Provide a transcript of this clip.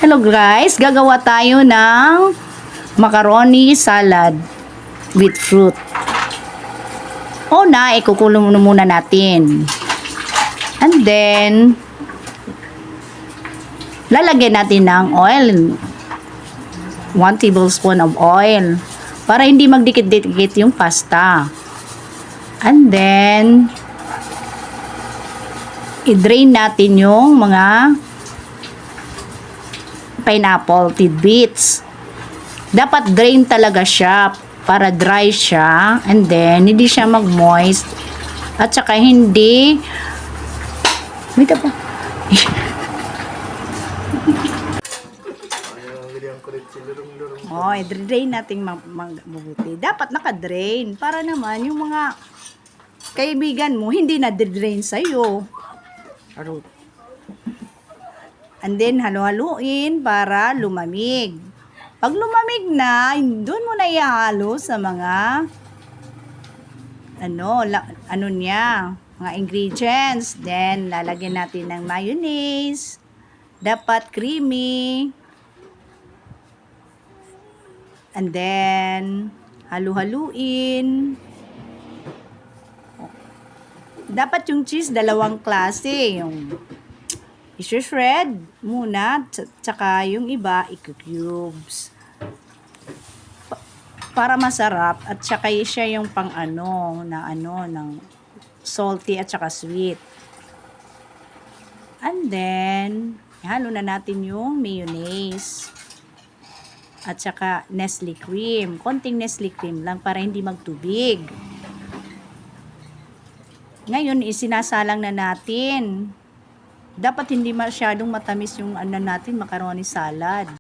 Hello guys, gagawa tayo ng macaroni salad with fruit. Una, ikukulo muna natin. And then, lalagyan natin ng oil. 1 tablespoon of oil. Para hindi magdikit-dikit yung pasta. And then, i-drain natin yung mga pineapple tidbits. Dapat drain talaga siya para dry siya, and then hindi siya mag-moist at saka hindi wait pa. I-drain natin mabuti. Dapat naka-drain para naman yung mga kaibigan mo hindi na-drain sa'yo. And then, halo-haluin para lumamig. Pag lumamig na, doon mo na ihalo sa mga mga ingredients. Then, lalagyan natin ng mayonnaise. Dapat creamy. And then, halo-haluin. Dapat yung cheese, dalawang klase. Yung i-shred muna, tsaka yung iba, i-cubes. Para masarap, at tsaka siya yung ng salty at tsaka sweet. And then, ihalo na natin yung mayonnaise. At tsaka Nestle cream. Konting Nestle cream lang para hindi magtubig. Ngayon, isinasalang na natin. Dapat hindi masyadong matamis yung natin, macaroni salad.